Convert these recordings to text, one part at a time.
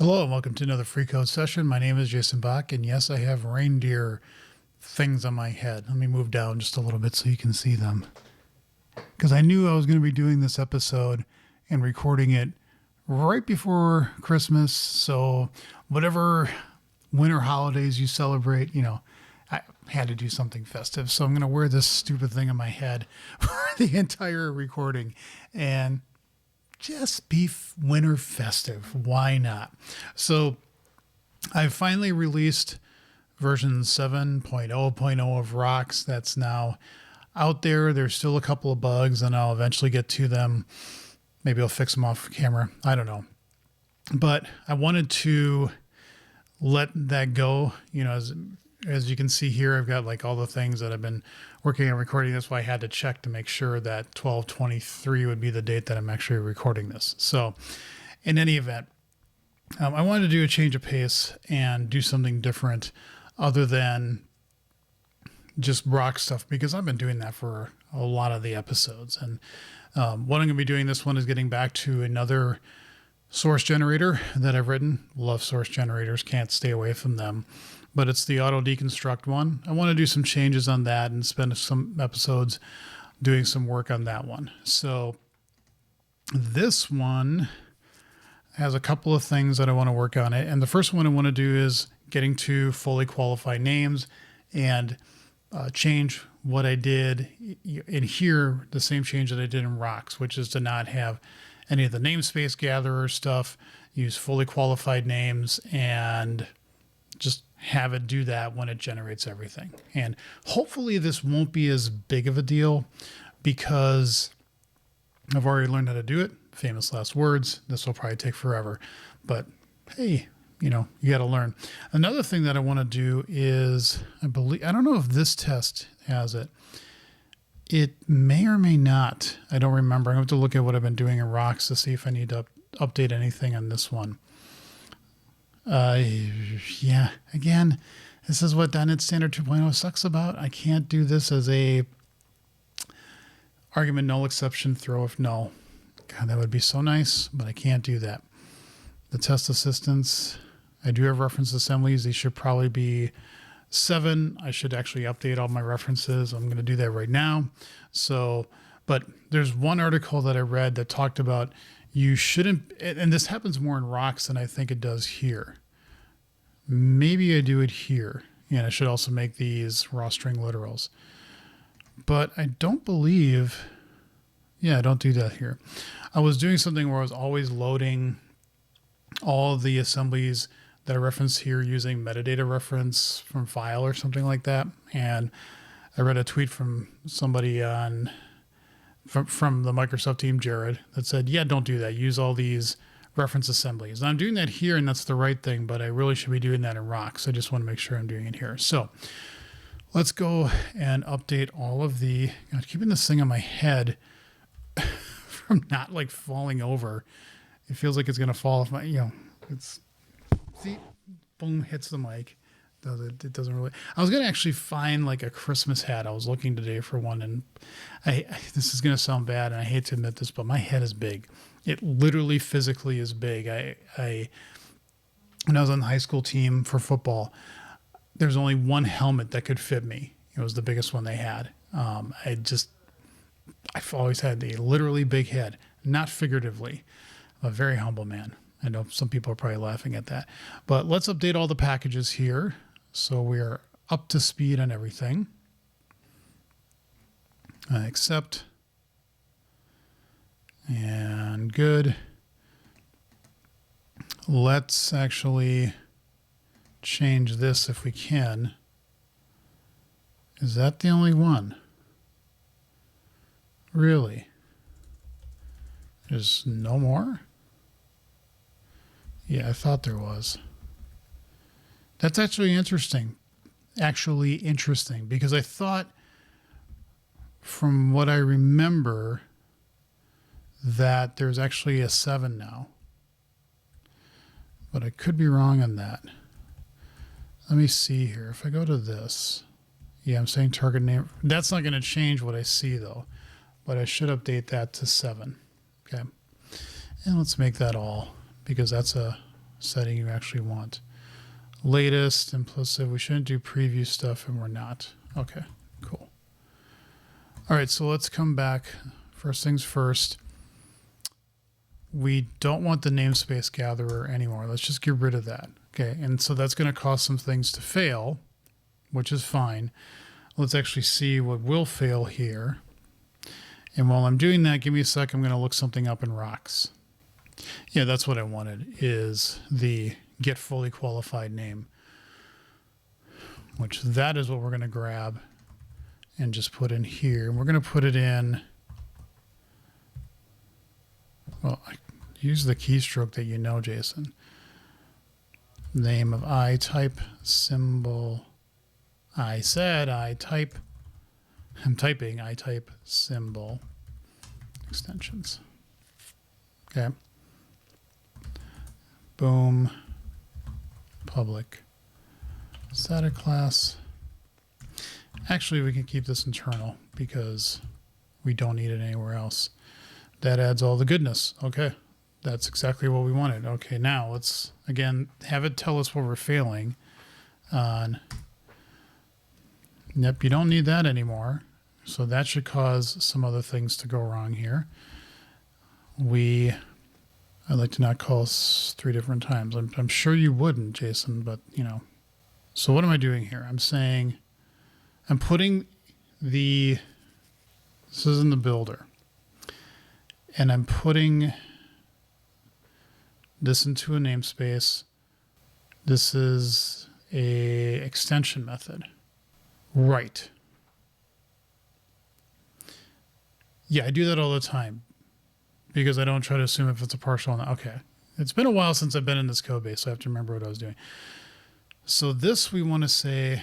Hello and welcome to another free code session. My name is Jason Bach, and yes, I have reindeer things on my head. Let me move down just a little bit so you can see them. Because I knew I was going to be doing this episode and recording it right before Christmas. So whatever winter holidays you celebrate, I had to do something festive. So I'm going to wear this stupid thing on my head for the entire recording and just be winter festive. Why not? So I finally released version 7.0.0 of Rocks. That's now out there. There's still a couple of bugs and I'll eventually get to them. Maybe I'll fix them off camera. I don't know. But I wanted to let that go. As you can see here, I've got like all the things that I've been working on recording. That's why I had to check to make sure that 12/23 would be the date that I'm actually recording this. So in any event, I wanted to do a change of pace and do something different other than just rock stuff, because I've been doing that for a lot of the episodes. And what I'm going to be doing this one is getting back to another source generator that I've written. Love source generators, can't stay away from them. But it's the AutoDeconstruct one. I want to do some changes on that and spend some episodes doing some work on that one. So this one has a couple of things that I want to work on it. And the first one I want to do is getting to fully qualified names and change what I did in here, the same change that I did in Rocks, which is to not have any of the namespace gatherer stuff, use fully qualified names, and just have it do that when it generates everything. And hopefully this won't be as big of a deal because I've already learned how to do it. Famous last words. This will probably take forever, but hey, you got to learn. Another thing that I want to do is, I don't know if this test has it. It may or may not. I don't remember. I have to look at what I've been doing in Rocks to see if I need to update anything on this one. Yeah, again, this is what .NET Standard 2.0 sucks about. I can't do this as a argument null exception throw if null. God, that would be so nice, but I can't do that. The test assistants, I do have reference assemblies. These should probably be 7. I should actually update all my references. I'm going to do that right now. So, but there's one article that I read that talked about you shouldn't, and this happens more in Rocks than I think it does here. Maybe I do it here. And I should also make these raw string literals. But I don't believe, I don't do that here. I was doing something where I was always loading all of the assemblies that I reference here using metadata reference from file or something like that. And I read a tweet from somebody from the Microsoft team, Jared, that said, yeah, don't do that. Use all these reference assemblies. And I'm doing that here, and that's the right thing, but I really should be doing that in Rocks. I just want to make sure I'm doing it here. So let's go and update all of the, keeping this thing on my head from not like falling over. It feels like it's going to fall off my, see, boom, hits the mic. It doesn't really. I was going to actually find like a Christmas hat. I was looking today for one, and this is going to sound bad, and I hate to admit this, but my head is big. It literally physically is big. When I was on the high school team for football, there's only one helmet that could fit me. It was the biggest one they had. I've always had a literally big head, not figuratively. I'm a very humble man. I know some people are probably laughing at that, but let's update all the packages here. So we are up to speed on everything. Accept. And good. Let's actually change this if we can. Is that the only one? Really? There's no more? Yeah, I thought there was. That's actually interesting. Because I thought, from what I remember, that there's actually a 7 now. But I could be wrong on that. Let me see here. If I go to this, I'm saying target name. That's not going to change what I see though, but I should update that to 7. Okay. And let's make that all, because that's a setting you actually want. Latest, implicit. We shouldn't do preview stuff, and we're not. Okay, cool. All right, so let's come back. First things first. We don't want the namespace gatherer anymore. Let's just get rid of that. Okay, and so that's going to cause some things to fail, which is fine. Let's actually see what will fail here. And while I'm doing that, give me a sec. I'm going to look something up in Rocks. Yeah, that's what I wanted, is the get fully qualified name, which that is what we're going to grab and just put in here. And we're going to put it in, well, use the keystroke that you know, Jason. Name of I type symbol. I said I type. I'm typing I type symbol extensions. Okay. Boom. Public. Static class. Actually, we can keep this internal because we don't need it anywhere else. That adds all the goodness. Okay. That's exactly what we wanted. Okay, now let's, again, have it tell us what we're failing on. Yep, you don't need that anymore. So that should cause some other things to go wrong here. I'd like to not call us 3 different times. I'm sure you wouldn't, Jason, but you know. So what am I doing here? I'm saying, I'm putting this is in the builder. And I'm putting this into a namespace. This is a extension method. Right. Yeah, I do that all the time because I don't try to assume if it's a partial or not. Okay. It's been a while since I've been in this code base, so I have to remember what I was doing. So this we want to say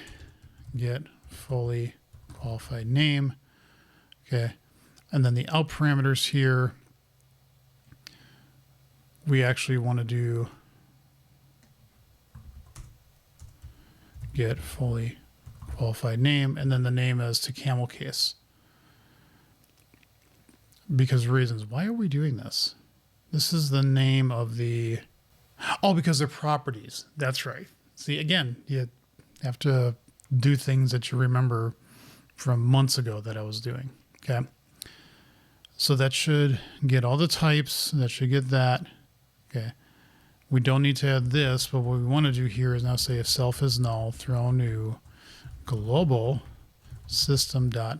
get fully qualified name. Okay. And then the out parameters here, we actually want to do get fully qualified name, and then the name is to camel case. Because reasons. Why are we doing this? This is the name of the... Oh, because they're properties. That's right. See, again, you have to do things that you remember from months ago that I was doing. Okay. So that should get all the types. That should get that. Okay. We don't need to add this, but what we want to do here is now say if self is null, throw new global system dot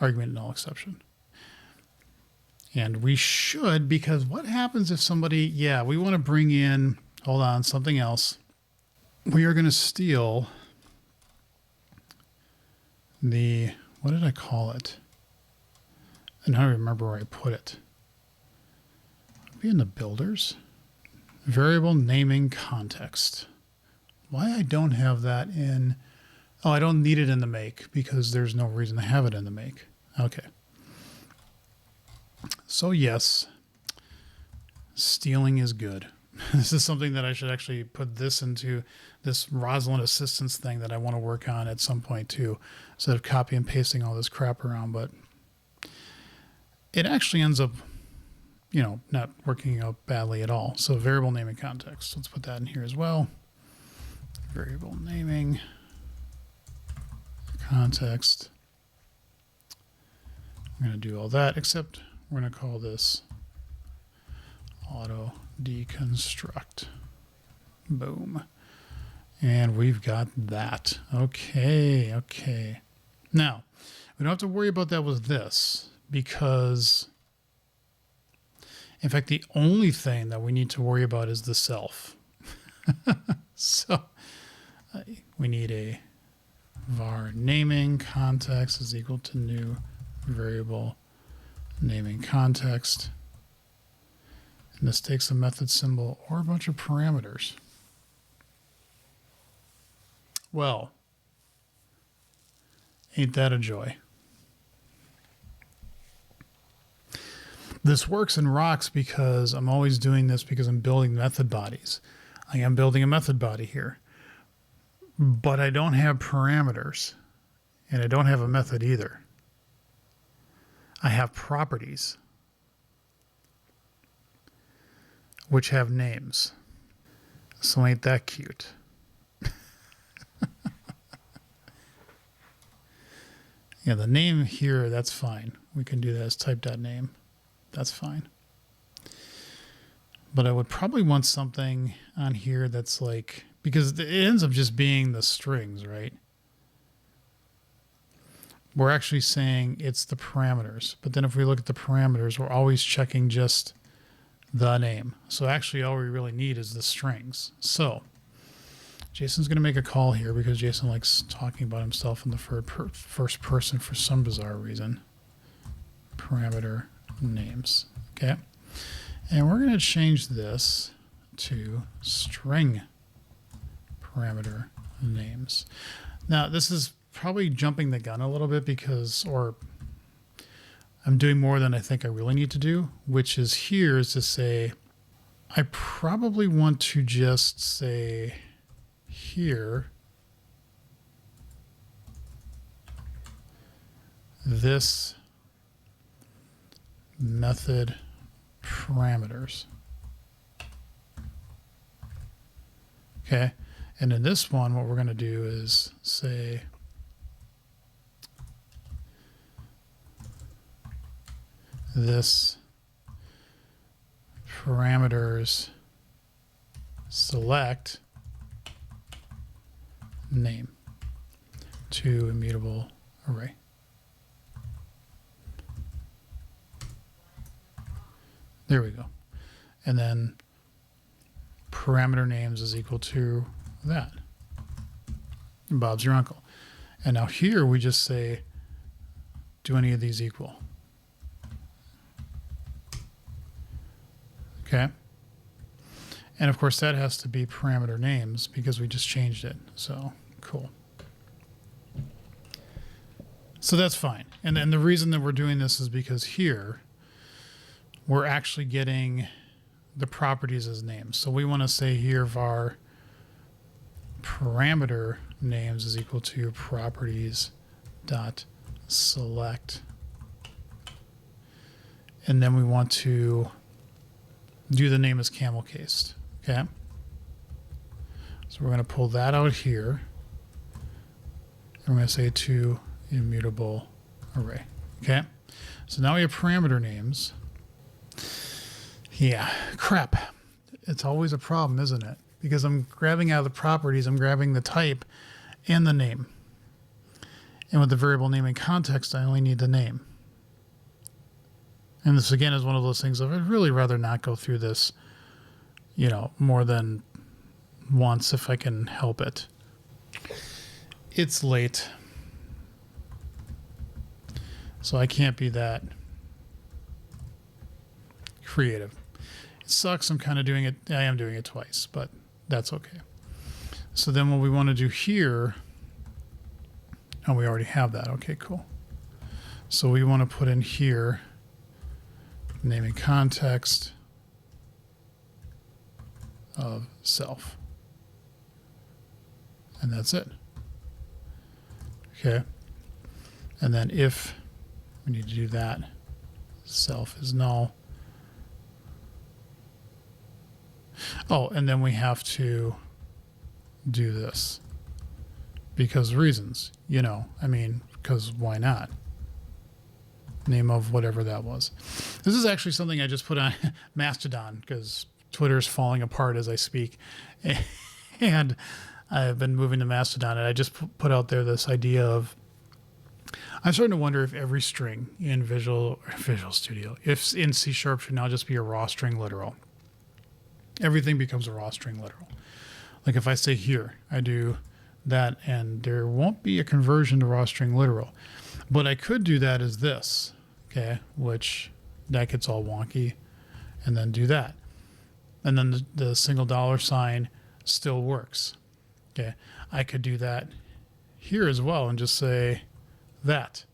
argument null exception. And we should, because what happens if somebody, yeah, we want to bring in, hold on, something else. We are going to steal the, what did I call it? And I don't remember where I put it. Be in the builders. Variable naming context. Why I don't have that in, oh, I don't need it in the make because there's no reason to have it in the make. Okay. So yes, stealing is good. This is something that I should actually put this into this Rosalind assistance thing that I want to work on at some point too, instead of copy and pasting all this crap around. But it actually ends up, you know, not working out badly at all. So variable naming context. Let's put that in here as well. Variable naming context. I'm going to do all that, except we're going to call this AutoDeconstruct. Boom. And we've got that. Okay, okay. Now, we don't have to worry about that with this because, in fact, the only thing that we need to worry about is the self. So we need a var naming context is equal to new variable naming context. And this takes a method symbol or a bunch of parameters. Well, ain't that a joy? This works in Rocks because I'm always doing this because I'm building method bodies. I am building a method body here, but I don't have parameters and I don't have a method either. I have properties which have names. So ain't that cute? Yeah, the name here, that's fine. We can do that as type.name. That's fine. But I would probably want something on here that's like, because it ends up just being the strings, right? We're actually saying it's the parameters. But then if we look at the parameters, we're always checking just the name. So actually all we really need is the strings. So Jason's going to make a call here because Jason likes talking about himself in the first person for some bizarre reason. Parameter names. Okay. And we're going to change this to string parameter names. Now, this is probably jumping the gun a little bit because, or I'm doing more than I think I really need to do, which is here is to say, I probably want to just say here, this method parameters. Okay. And in this one, what we're going to do is say this parameters select name to immutable array. There we go. And then parameter names is equal to that. And Bob's your uncle. And now here we just say, do any of these equal? Okay. And of course that has to be parameter names because we just changed it. So cool. So that's fine. And then the reason that we're doing this is because here we're actually getting the properties as names. So we want to say here var parameter names is equal to properties dot select. And then we want to do the name as camel cased. Okay. So we're going to pull that out here. And we're going to say to immutable array. Okay. So now we have parameter names. Yeah, crap. It's always a problem, isn't it? Because I'm grabbing out of the properties, I'm grabbing the type and the name. And with the variable name and context, I only need the name. And this, again, is one of those things of I'd really rather not go through this, you know, more than once if I can help it. It's late. So I can't be that creative. It sucks. I'm kind of doing it. I am doing it twice, but that's okay. So then what we want to do here, oh, we already have that. Okay, cool. So we want to put in here name and context of self. And that's it. Okay. And then if we need to do that, self is null. Oh, and then we have to do this because reasons, you know, I mean, because why not? Name of whatever that was. This is actually something I just put on Mastodon because Twitter's falling apart as I speak. And I've been moving to Mastodon, and I just put out there this idea of, I'm starting to wonder if every string in Visual Studio, if in C# should now just be a raw string literal. Everything becomes a raw string literal. Like if I say here, I do that, and there won't be a conversion to raw string literal. But I could do that as this, okay, which that gets all wonky, and then do that. And then the single $sign still works. Okay, I could do that here as well and just say that.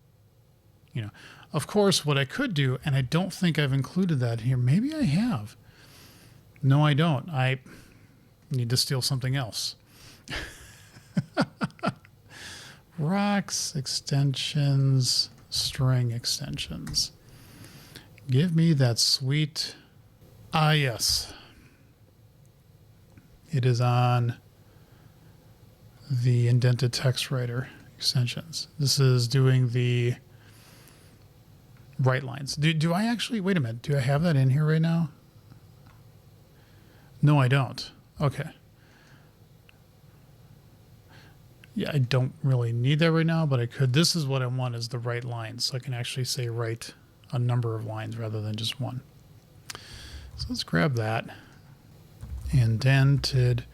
You know, of course, what I could do, and I don't think I've included that here. Maybe I have. No, I don't. I need to steal something else. Rocks, extensions, string extensions. Give me that sweet. Ah, yes. It is on the indented text writer extensions. This is doing the write lines. Do I actually, wait a minute, do I have that in here right now? No, I don't. Okay. Yeah, I don't really need that right now, but I could. This is what I want, is the write lines. So I can actually say write a number of lines rather than just one. So let's grab that. Indented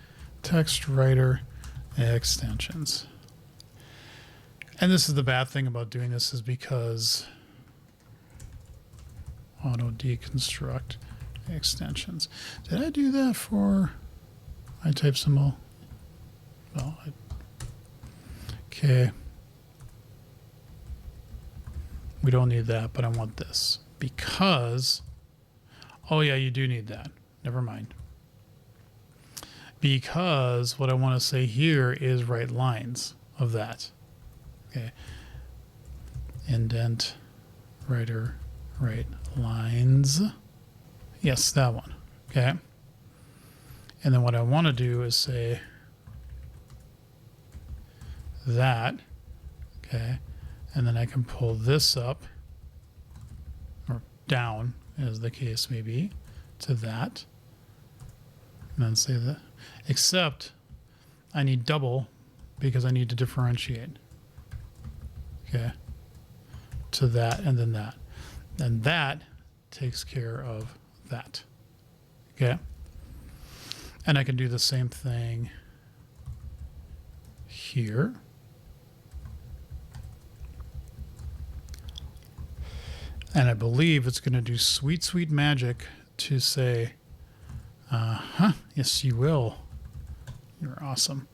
text writer extensions. And this is the bad thing about doing this, is because AutoDeconstruct extensions. Did I do that for my type symbol? Well, okay. We don't need that, but I want this because, oh yeah, you do need that. Never mind. Because what I want to say here is write lines of that. Okay. Indent writer write lines. Yes, that one. Okay. And then what I want to do is say that. Okay. And then I can pull this up or down, as the case may be, to that. And then say that. Except I need double because I need to differentiate. Okay. To that and then that. And that takes care of that. Okay. And I can do the same thing here. And I believe it's going to do sweet, sweet magic to say, yes, you will. You're awesome.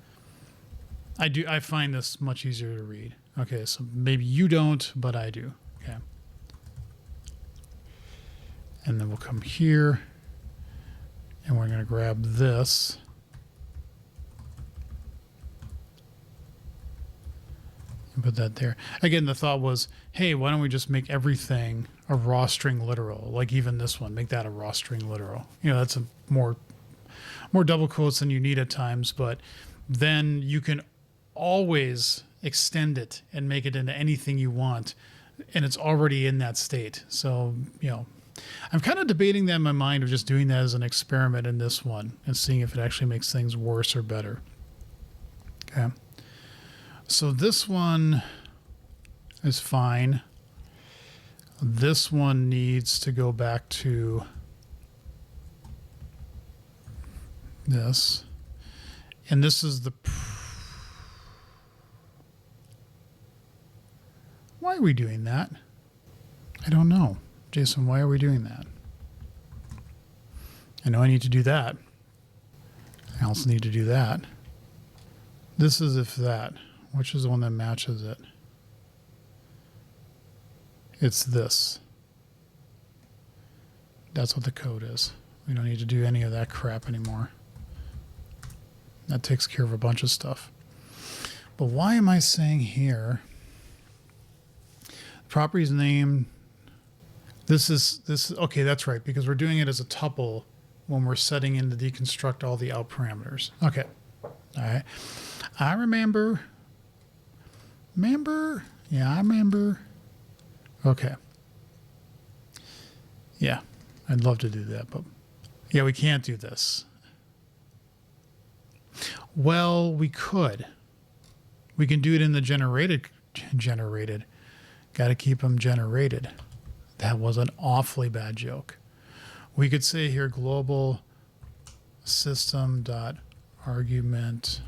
I find this much easier to read. Okay, so maybe you don't, but I do. Okay. And then we'll come here and we're going to grab this. And put that there. Again, the thought was, hey, why don't we just make everything a raw string literal? Like even this one, make that a raw string literal. You know, that's a more double quotes than you need at times, but then you can always extend it and make it into anything you want, and it's already in that state. So, you know, I'm kind of debating that in my mind of just doing that as an experiment in this one and seeing if it actually makes things worse or better. Okay. So this one is fine. This one needs to go back to this. And this is the... Why are we doing that? I don't know. Jason, why are we doing that? I know I need to do that. I also need to do that. This is if that. Which is the one that matches it? It's this. That's what the code is. We don't need to do any of that crap anymore. That takes care of a bunch of stuff. But why am I saying here, properties name, this is, okay, that's right, because we're doing it as a tuple when we're setting in to deconstruct all the out parameters. Okay. All right. I remember. Yeah, I remember. Okay. Yeah, I'd love to do that, but yeah, we can't do this. Well, we could. We can do it in the generated. Got to keep them generated. That was an awfully bad joke. We could say here global system.argument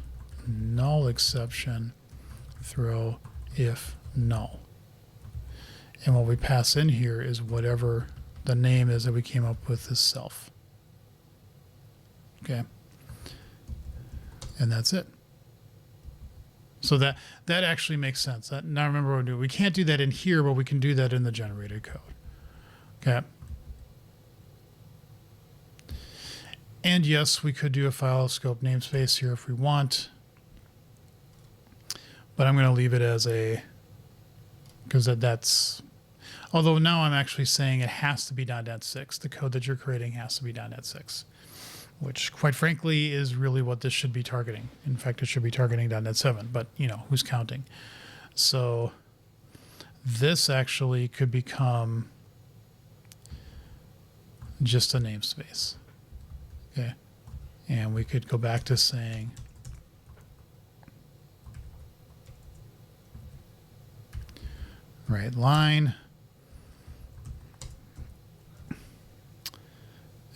null exception throw if null. And what we pass in here is whatever the name is that we came up with as self. Okay. And that's it. So that actually makes sense. Now remember what we're doing. We can't do that in here, but we can do that in the generated code. Okay. And yes, we could do a file scope namespace here if we want. But I'm going to leave it as a, because that's, although now I'm actually saying it has to be .NET 6. The code that you're creating has to be .NET 6. which quite frankly is really what this should be targeting. In fact, it should be targeting .NET 7, but you know, who's counting? So this actually could become just a namespace. Okay. And we could go back to saying right line.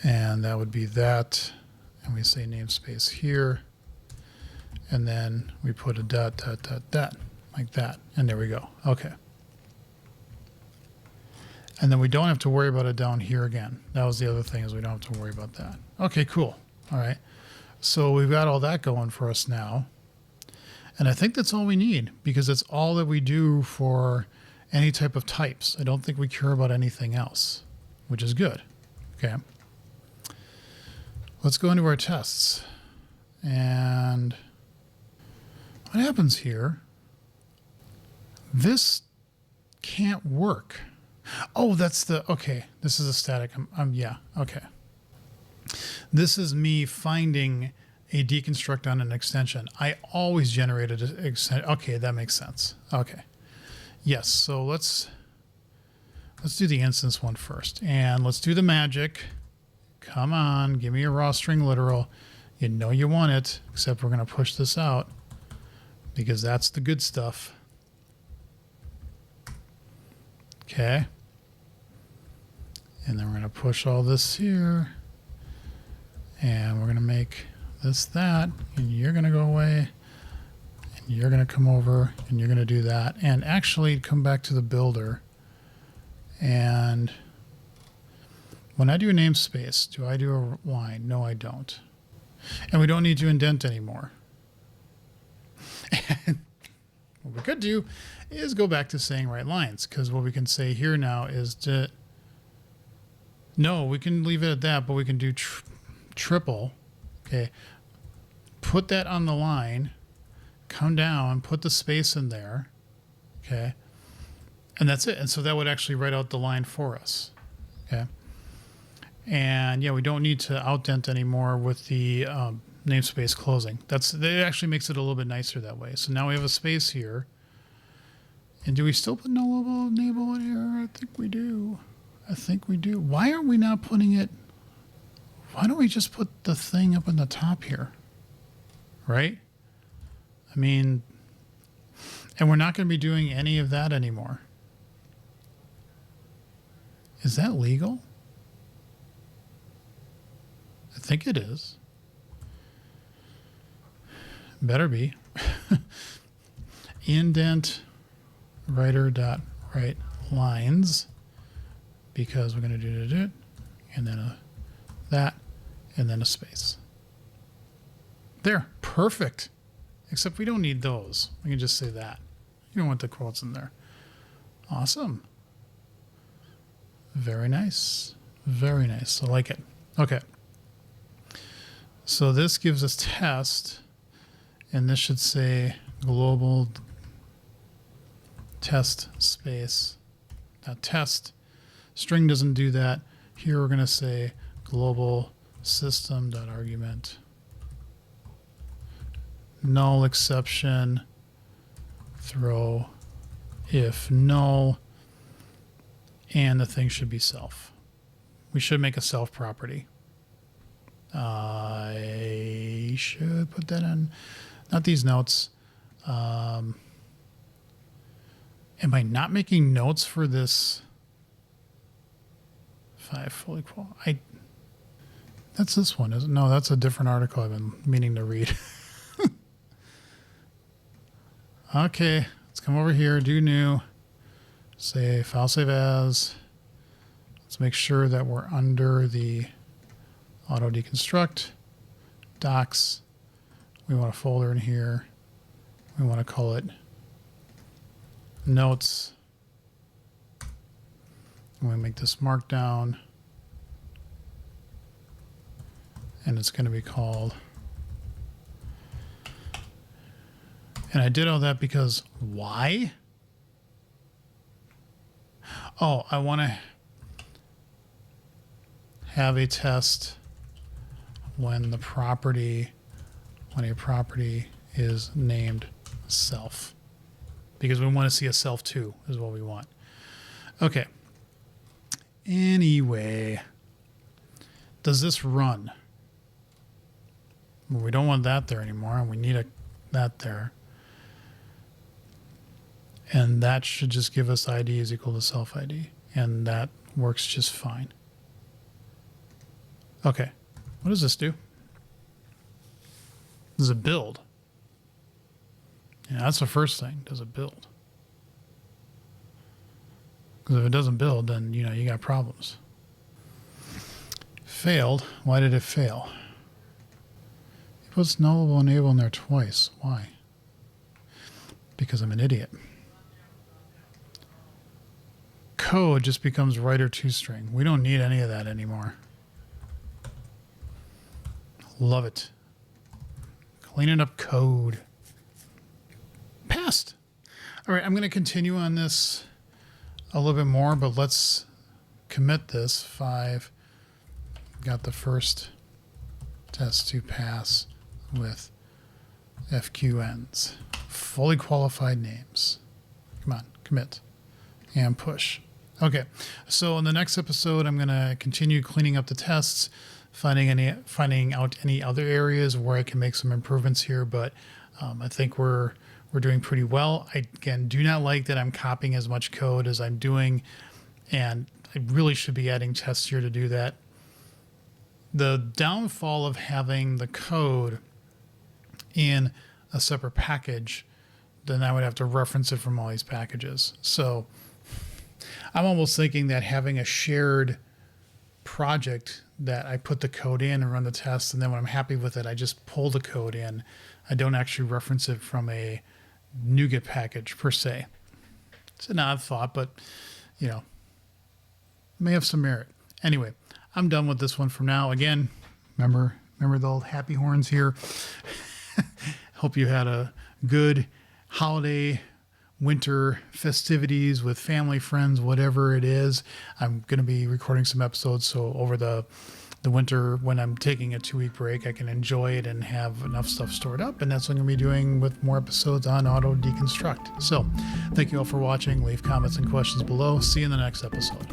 And that would be that. And we say namespace here. And then we put a dot, dot, dot, dot, like that. And there we go. Okay. And then we don't have to worry about it down here again. That was the other thing, is we don't have to worry about that. Okay, cool. All right. So we've got all that going for us now. And I think that's all we need, because it's all that we do for any type of types. I don't think we care about anything else, which is good. Okay. Let's go into our tests. And what happens here? This can't work. Oh, that's the, okay. This is a static. Yeah. Okay. This is me finding a deconstruct on an extension. I always generated an extension. Okay. That makes sense. Okay. Yes. So let's do the instance one first, and let's do the magic. Come on, give me a raw string literal. You know you want it, except we're going to push this out because that's the good stuff. Okay. And then we're going to push all this here. And we're going to make this that. And you're going to go away. And you're going to come over. And you're going to do that. And actually come back to the builder. And when I do a namespace, do I do a line? No, I don't. And we don't need to indent anymore. And what we could do is go back to saying right lines, because what we can say here now is to, no, we can leave it at that, but we can do triple. Okay. Put that on the line, come down, put the space in there. Okay. And that's it. And so that would actually write out the line for us. Okay. And yeah, we don't need to outdent anymore with the namespace closing. It actually makes it a little bit nicer that way. So now we have a space here. And do we still put nullable enable in here? I think we do. I think we do. Why aren't we not putting it? Why don't we just put the thing up in the top here? Right? I mean, and we're not going to be doing any of that anymore. Is that legal? I think it is. Better be. Indent writer dot write lines, because we're going to do it, and then that, and then a space. There, perfect. Except we don't need those. We can just say that. You don't want the quotes in there. Awesome. Very nice. Very nice. I like it. Okay. So this gives us test, and this should say global test space. Now test string doesn't do that. Here we're going to say global system.argument null exception throw if null, and the thing should be self. We should make a self property. I should put that in, not these notes. Am I not making notes for this 5 fully qual? That's this one, isn't it? No, that's a different article I've been meaning to read. Okay, let's come over here, do new, say file save as. Let's make sure that we're under the AutoDeconstruct docs. We want a folder in here. We want to call it notes. And we make this markdown, and it's going to be called. And I did all that because why? Oh, I want to have a test when a property is named self, because we want to see a self too is what we want. Okay. Anyway, does this run? Well, we don't want that there anymore, and we need that there. And that should just give us ID is equal to self ID. And that works just fine. Okay. What does this do? Does it build? Yeah, that's the first thing. Does it build? Because if it doesn't build, then, you got problems. Failed. Why did it fail? It puts nullable enable in there twice. Why? Because I'm an idiot. Code just becomes writer toString. We don't need any of that anymore. Love it. Cleaning up code. Passed. All right, I'm going to continue on this a little bit more, but let's commit this. 5. Got the first test to pass with FQNs. Fully qualified names. Come on, commit and push. Okay, so in the next episode, I'm going to continue cleaning up the tests, finding out any other areas where I can make some improvements here. But I think we're doing pretty well. I, again, do not like that I'm copying as much code as I'm doing, and I really should be adding tests here to do that. The downfall of having the code in a separate package, then I would have to reference it from all these packages. So I'm almost thinking that having a shared project that I put the code in and run the tests, and then when I'm happy with it, I just pull the code in. I don't actually reference it from a NuGet package per se. It's an odd thought, but may have some merit. Anyway, I'm done with this one for now. Again, remember the old happy horns here. Hope you had a good holiday, winter festivities with family, friends, whatever it is. I'm going to be recording some episodes, so over the winter, when I'm taking a 2-week break, I can enjoy it and have enough stuff stored up, and that's what I'm going to be doing with more episodes on AutoDeconstruct. So thank you all for watching. Leave comments and questions below. See you in the next episode.